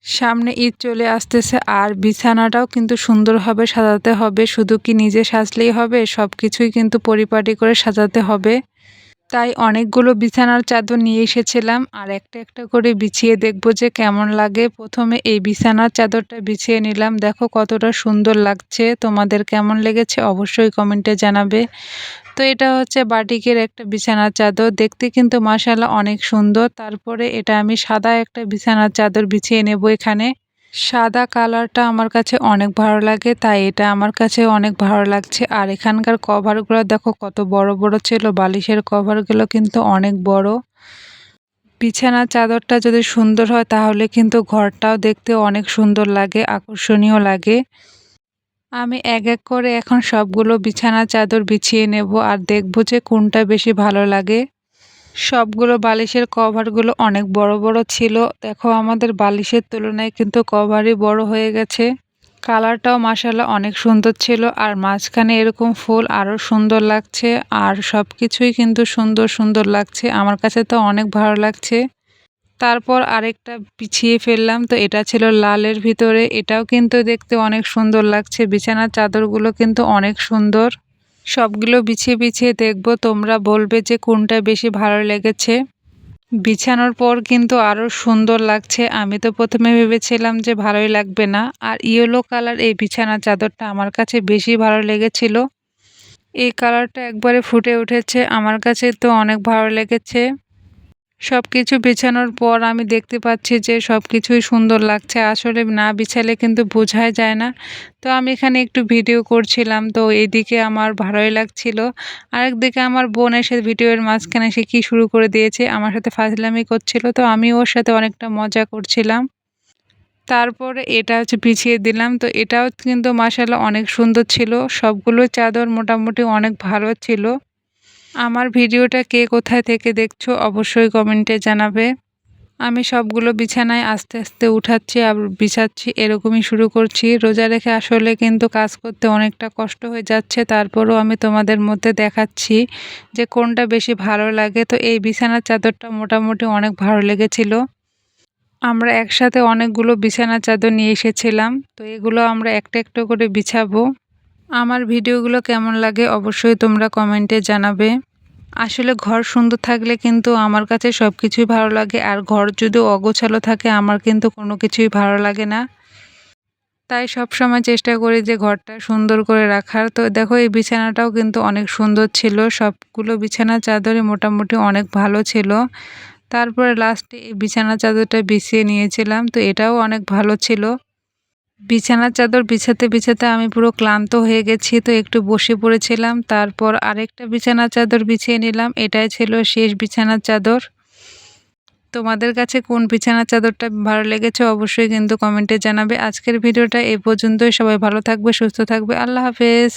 সামনে ঈদ চলে আসতেছে আর বিছানাটাও কিন্তু সুন্দরভাবে সাজাতে হবে। শুধু কি নিজে সাজলেই হবে, সবকিছুই কিন্তু পরিপাটি করে সাজাতে হবে। তাই অনেকগুলো বিছানার চাদর নিয়ে এসেছিলাম আর একটা একটা করে বিছিয়ে দেখব যে কেমন লাগে। প্রথমে এই বিছানার চাদরটা বিছিয়ে নিলাম। দেখো কতটা সুন্দর লাগছে। তোমাদের কেমন লেগেছে অবশ্যই কমেন্টে জানাবে। তো এটা হচ্ছে বাটিকের একটা বিছানার চাদর, দেখতে কিন্তু মাশাআল্লাহ অনেক সুন্দর। তারপরে এটা আমি সাদা একটা বিছানার চাদর বিছিয়ে নেব এখানে। সাদা কালারটা আমার কাছে অনেক ভালো লাগে, তাই এটা আমার কাছে অনেক ভালো লাগছে। আর এখানকার কভারগুলো দেখো কত বড় বড় ছিল, বালিশের কভারগুলো কিন্তু অনেক বড়। বিছানার চাদরটা যদি সুন্দর হয় তাহলে কিন্তু ঘরটাও দেখতে অনেক সুন্দর লাগে, আকর্ষণীয় লাগে। আমি এক এক করে এখন সবগুলো বিছানার চাদর বিছিয়ে নেব আর দেখব যে কোনটা বেশি ভালো লাগে। সবগুলো বালিশের কভারগুলো অনেক বড় বড় ছিল। দেখো আমাদের বালিশের তুলনায় কিন্তু কভারই বড় হয়ে গেছে। কালারটাও মাশাআল্লাহ অনেক সুন্দর ছিল আর মাঝখানে এরকম ফুল আরও সুন্দর লাগছে। আর সব কিছুই কিন্তু সুন্দর সুন্দর লাগছে, আমার কাছে তো অনেক ভালো লাগছে। তারপর আরেকটা বিছিয়ে ফেললাম, তো এটা ছিল লালের ভিতরে, এটাও কিন্তু দেখতে অনেক সুন্দর লাগছে। বিছানার চাদরগুলো কিন্তু অনেক সুন্দর। সবগুলো বিছিয়ে বিছিয়ে দেখব, তোমরা বলবে যে কোনটা বেশি ভালো লেগেছে। বিছানোর পর কিন্তু আরও সুন্দর লাগছে। আমি তো প্রথমে ভেবেছিলাম যে ভালোই লাগবে না। আর ইয়েলো কালার এই বিছানার চাদরটা আমার কাছে বেশি ভালো লেগেছিল। এই কালারটা একবারে ফুটে উঠেছে, আমার কাছে তো অনেক ভালো লেগেছে। সব কিছু বিছানোর পর আমি দেখতে পাচ্ছি যে সব কিছুই সুন্দর লাগছে। আসলে না বিছালে কিন্তু বোঝাই যায় না। তো আমি এখানে একটু ভিডিও করছিলাম, তো এইদিকে আমার ভালোই লাগছিল। আরেকদিকে আমার বোন এসে ভিডিওর মাঝখানে সে কী শুরু করে দিয়েছে, আমার সাথে ফাজলামি করছিল, তো আমি ওর সাথে অনেকটা মজা করছিলাম। তারপরে এটা হচ্ছে বিছিয়ে দিলাম, তো এটাও কিন্তু মাশাআল্লাহ অনেক সুন্দর ছিল। সবগুলো চাদর মোটামুটি অনেক ভালো ছিল। আমার ভিডিওটা কে কোথায় থেকে দেখছো অবশ্যই কমেন্টে জানাবে। আমি সবগুলো বিছানায় আস্তে আস্তে উঠাচ্ছি আর বিছাচ্ছি, এরকমই শুরু করছি। রোজা রেখে আসলে কিন্তু কাজ করতে অনেকটা কষ্ট হয়ে যাচ্ছে, তারপরেও আমি তোমাদের মধ্যে দেখাচ্ছি যে কোনটা বেশি ভালো লাগে। তো এই বিছানার চাদরটা মোটামুটি অনেক ভালো লেগেছিল। আমরা একসাথে অনেকগুলো বিছানার চাদর নিয়ে এসেছিলাম, তো এগুলো আমরা একটা একটা করে বিছাবো। আমার ভিডিওগুলো কেমন লাগে অবশ্যই তোমরা কমেন্টে জানাবে। আসলে ঘর সুন্দর থাকলে কিন্তু আমার কাছে সব কিছুই ভালো লাগে, আর ঘর যদি অগোছালো থাকে আমার কিন্তু কোনো কিছুই ভালো লাগে না। তাই সব সময় চেষ্টা করি যে ঘরটা সুন্দর করে রাখার। তো দেখো এই বিছানাটাও কিন্তু অনেক সুন্দর ছিল, সবগুলো বিছানার চাদরই মোটামুটি অনেক ভালো ছিল। তারপরে লাস্টে এই বিছানার চাদরটা বিছিয়ে নিয়েছিলাম, তো এটাও অনেক ভালো ছিল। বিছানার চাদর বিছাতে বিছাতে আমি পুরো ক্লান্ত হয়ে গেছি, তো একটু বসে পড়েছিলাম। তারপর আরেকটা বিছানার চাদর বিছিয়ে নিলাম, এটাই ছিল শেষ বিছানার চাদর। তোমাদের কাছে কোন বিছানার চাদরটা ভালো লেগেছে অবশ্যই কিন্তু কমেন্টে জানাবে। আজকের ভিডিওটা এই পর্যন্তই। সবাই ভালো থাকবে, সুস্থ থাকবে। আল্লাহ হাফেজ।